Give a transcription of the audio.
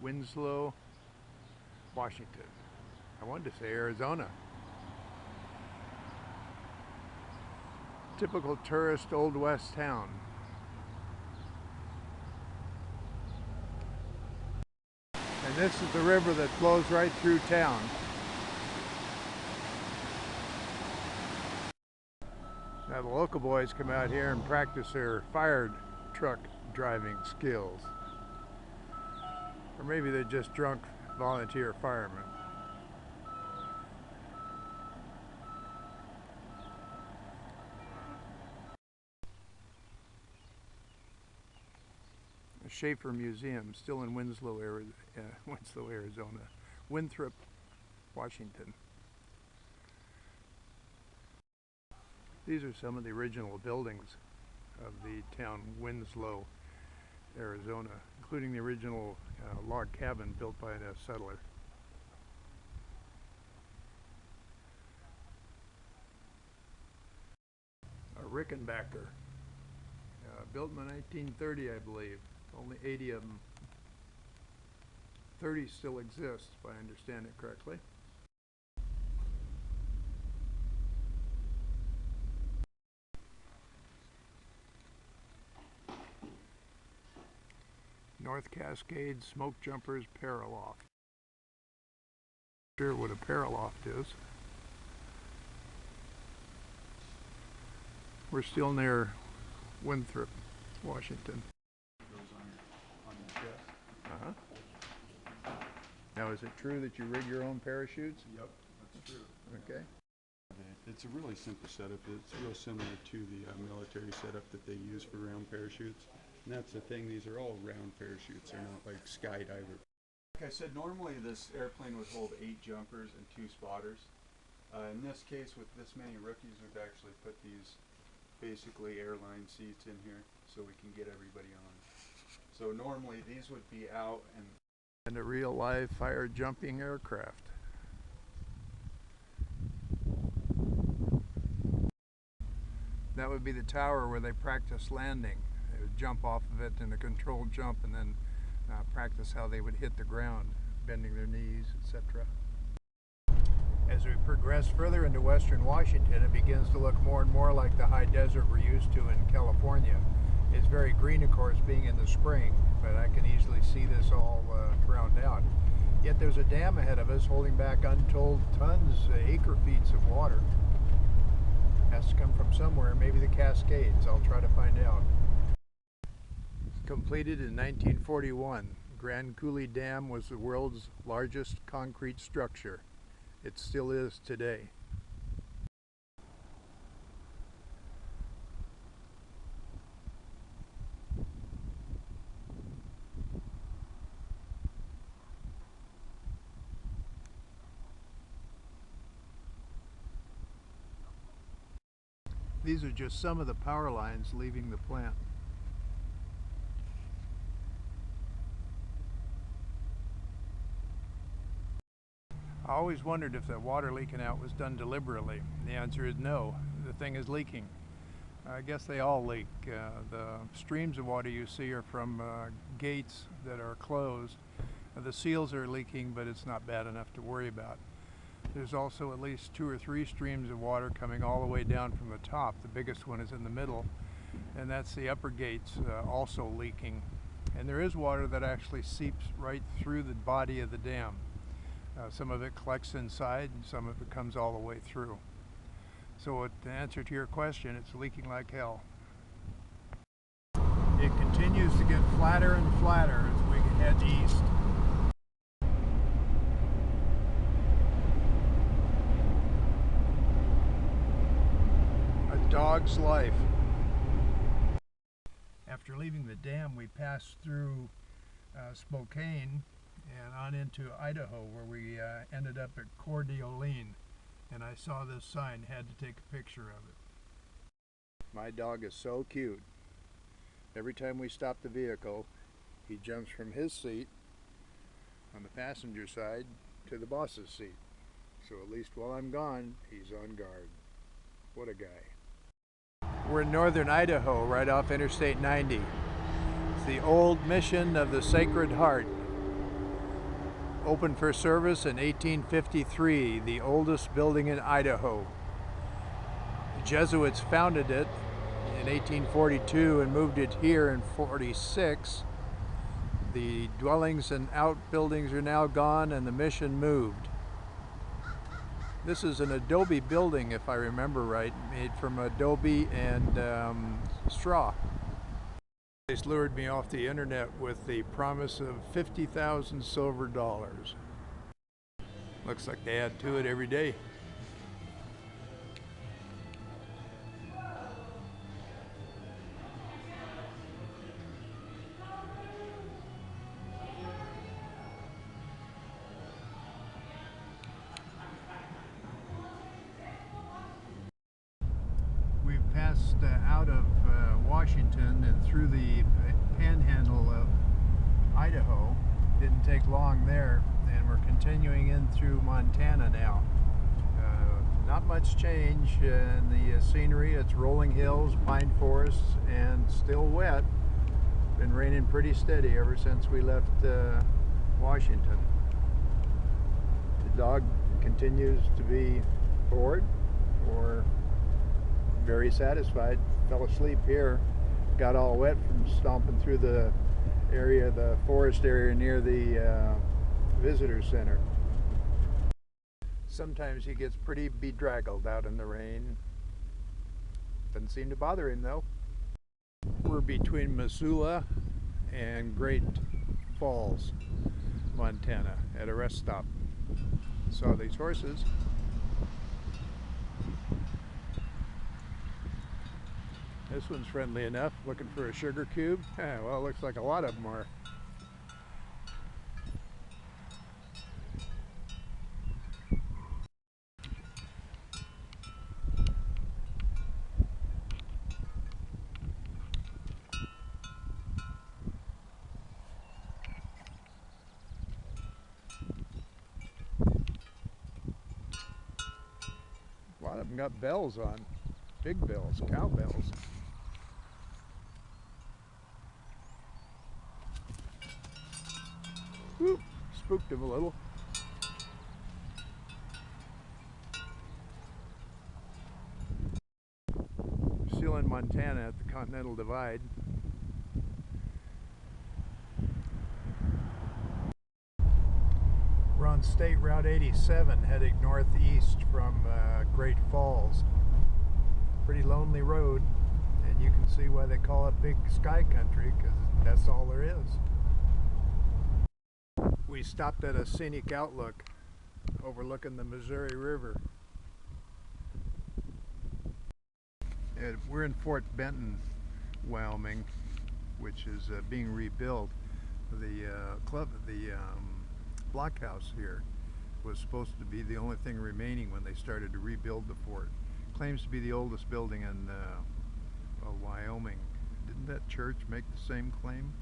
Winslow, Washington. I wanted to say Arizona. Typical tourist Old West town. And this is the river that flows right through town. Now the local boys come out here and practice their fire truck driving skills. Or maybe they're just drunk volunteer firemen. The Schaefer Museum, still in Winslow, Arizona. Winthrop, Washington. These are some of the original buildings of the town Winslow, Arizona, including the original log cabin built by a settler. A Rickenbacker, built in 1930, I believe. Only 80 of them. 30 still exist, if I understand it correctly. North Cascade Smoke Jumpers Paraloft. Sure what a paraloft is. We're still near Winthrop, Washington. On your chest. Now, is it true that you rig your own parachutes? Yep, that's true. Okay. It's a really simple setup. It's real similar to the military setup that they use for round parachutes. And that's the thing, these are all round parachutes. They're not like skydiver. Like I said, normally this airplane would hold 8 jumpers and 2 spotters. In this case, with this many rookies, we've actually put these basically airline seats in here so we can get everybody on. So normally these would be out and a real live fire jumping aircraft. That would be the tower where they practice landing. They would jump off of it in a controlled jump and then practice how they would hit the ground, bending their knees, etc. As we progress further into western Washington, it begins to look more and more like the high desert we're used to in California. It's very green, of course, being in the spring, but I can easily see this all drowned out. Yet there's a dam ahead of us holding back untold tons, acre-feet of water. Has to come from somewhere, maybe the Cascades. I'll try to find out. Completed in 1941, Grand Coulee Dam was the world's largest concrete structure. It still is today. These are just some of the power lines leaving the plant. I always wondered if the water leaking out was done deliberately. The answer is no. The thing is leaking. I guess they all leak. The streams of water you see are from gates that are closed. The seals are leaking, but it's not bad enough to worry about. There's also at least 2 or 3 streams of water coming all the way down from the top. The biggest one is in the middle, and that's the upper gates also leaking. And there is water that actually seeps right through the body of the dam. Some of it collects inside and some of it comes all the way through. So to answer to your question, it's leaking like hell. It continues to get flatter and flatter as we head east. A dog's life. After leaving the dam, we passed through Spokane and on into Idaho, where we ended up at Coeur d'Alene, and I saw this sign, had to take a picture of it. My dog is so cute. Every time we stop the vehicle, he jumps from his seat on the passenger side to the boss's seat. So at least while I'm gone, he's on guard. What a guy. We're in northern Idaho, right off Interstate 90. It's the old mission of the Sacred Heart. Opened for service in 1853, the oldest building in Idaho. The Jesuits founded it in 1842 and moved it here in 46. The dwellings and outbuildings are now gone and the mission moved. This is an adobe building, if I remember right, made from adobe and straw. They lured me off the internet with the promise of 50,000 silver dollars. Looks like they add to it every day. We've passed out of Washington and through the panhandle of Idaho. Didn't take long there, and we're continuing in through Montana now. Not much change in the scenery. It's rolling hills, pine forests, and still wet. Been raining pretty steady ever since we left Washington. The dog continues to be bored or very satisfied. Fell asleep here. Got all wet from stomping through the area, the forest area near the visitor center. Sometimes he gets pretty bedraggled out in the rain. Doesn't seem to bother him though. We're between Missoula and Great Falls, Montana, at a rest stop. Saw these horses. This one's friendly enough, looking for a sugar cube. Well, it looks like a lot of them are. A lot of them got bells on, big bells, cow bells. Whoop, spooked him a little. Still in Montana at the Continental Divide. We're on State Route 87 heading northeast from Great Falls. Pretty lonely road, and you can see why they call it Big Sky Country, because that's all there is. We stopped at a scenic outlook overlooking the Missouri River. We're in Fort Benton, Wyoming, which is being rebuilt. The blockhouse here was supposed to be the only thing remaining when they started to rebuild the fort. Claims to be the oldest building in Wyoming. Didn't that church make the same claim?